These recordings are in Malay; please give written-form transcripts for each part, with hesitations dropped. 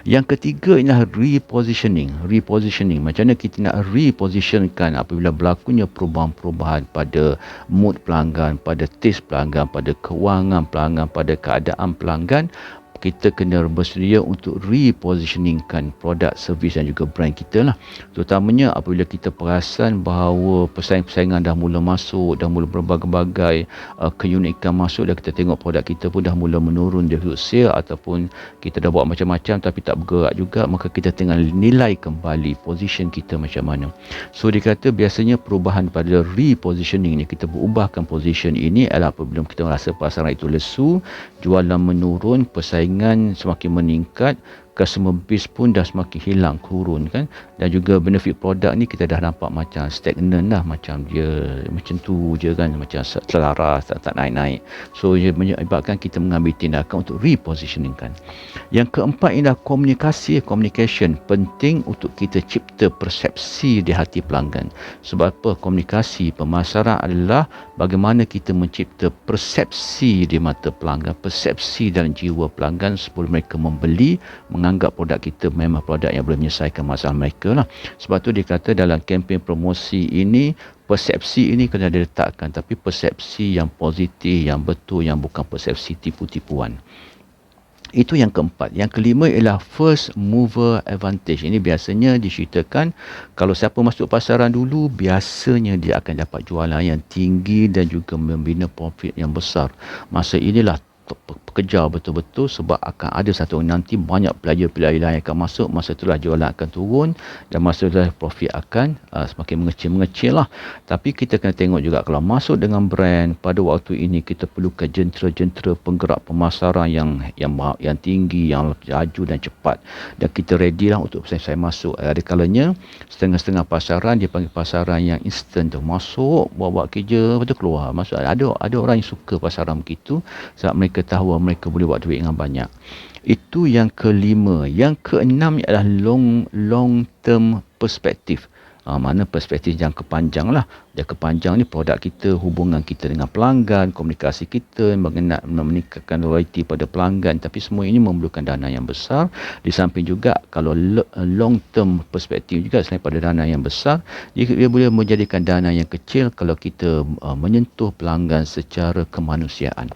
Yang ketiga ialah repositioning. Repositioning, macam mana kita nak repositionkan apabila berlakunya perubahan-perubahan pada mood pelanggan, pada taste pelanggan, pada kewangan pelanggan, pada keadaan pelanggan. Kita kena bersedia untuk repositioningkan produk, servis dan juga brand kita lah. Terutamanya apabila kita perasan bahawa persaingan-persaingan dah mula masuk, dah mula berbagai-bagai keunikan masuk, dan kita tengok produk kita pun dah mula menurun dari sudut sale, ataupun kita dah buat macam-macam tapi tak bergerak juga, maka kita tengah nilai kembali position kita macam mana. So dia kata biasanya perubahan pada repositioning ni, kita berubahkan position ini adalah apabila kita rasa pasaran itu lesu, jualan menurun, persaingan semakin meningkat, customer base pun dah semakin hilang, turun kan, dan juga benefit produk ni kita dah nampak macam stagnan dah, macam dia macam tu je kan, macam selaras, tak naik-naik. So ia menyebabkan kita mengambil tindakan untuk repositioningkan. Yang keempat ialah communication. Penting untuk kita cipta persepsi di hati pelanggan. Sebab apa? Komunikasi pemasaran adalah bagaimana kita mencipta persepsi di mata pelanggan, persepsi dalam jiwa pelanggan sebelum mereka membeli, menganggap produk kita memang produk yang boleh menyelesaikan masalah mereka lah. Sebab tu dia kata dalam kempen promosi ini, persepsi ini kena diletakkan, tapi persepsi yang positif, yang betul, yang bukan persepsi tipu-tipuan. Itu yang keempat. Yang kelima ialah first mover advantage. Ini biasanya diceritakan kalau siapa masuk pasaran dulu, biasanya dia akan dapat jualan yang tinggi dan juga membina profit yang besar. Masa inilah kejar betul-betul, sebab akan ada satu nanti banyak pelajar-pelajar lain akan masuk, masa itulah jualan akan turun dan masa itulah profit akan semakin mengecil lah. Tapi kita kena tengok juga kalau masuk dengan brand, pada waktu ini kita perlukan jentera-jentera penggerak pemasaran yang tinggi, yang laju dan cepat, dan kita ready lah untuk saya masuk. Ada kalanya setengah-setengah pasaran dia panggil pasaran yang instant tu, masuk buat kerja betul keluar, masuk. Ada orang yang suka pasaran begitu sebab mereka tahu mereka boleh buat duit dengan banyak. Itu yang kelima. Yang keenam adalah long term perspektif. Mana perspektif jangka panjang lah. Jangka panjang ni produk kita, hubungan kita dengan pelanggan, komunikasi kita, meningkatkan loyalty pada pelanggan. Tapi semua ini memerlukan dana yang besar. Di samping juga kalau long term perspektif juga, selain pada dana yang besar, dia boleh menjadikan dana yang kecil kalau kita menyentuh pelanggan secara kemanusiaan.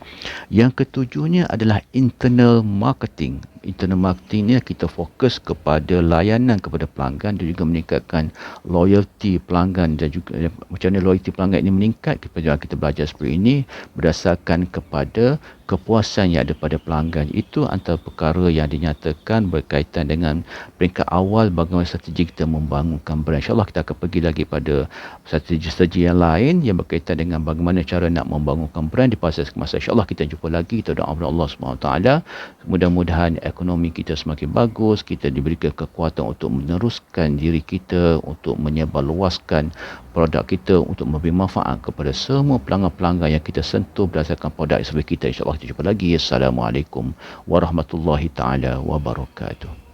Yang ketujuhnya adalah internal marketing. Internal marketing ni kita fokus kepada layanan kepada pelanggan dan juga meningkatkan loyalty pelanggan, dan juga macam mana loyalty pelanggan ini meningkat. Kita belajar seperti ini berdasarkan kepada kepuasan yang ada pada pelanggan. Itu antara perkara yang dinyatakan berkaitan dengan peringkat awal bagaimana strategi kita membangunkan brand. InsyaAllah kita akan pergi lagi pada strategi-strategi yang lain yang berkaitan dengan bagaimana cara nak membangunkan brand di pasar kemasan. InsyaAllah kita jumpa lagi. Kita doa kepada Allah SWT. Mudah-mudahan ekonomi kita semakin bagus, kita diberikan kekuatan untuk meneruskan diri kita, untuk menyebarluaskan produk kita, untuk memberi manfaat kepada semua pelanggan-pelanggan yang kita sentuh berdasarkan produk servis kita. InsyaAllah kita jumpa lagi. Assalamualaikum warahmatullahi taala wabarakatuh.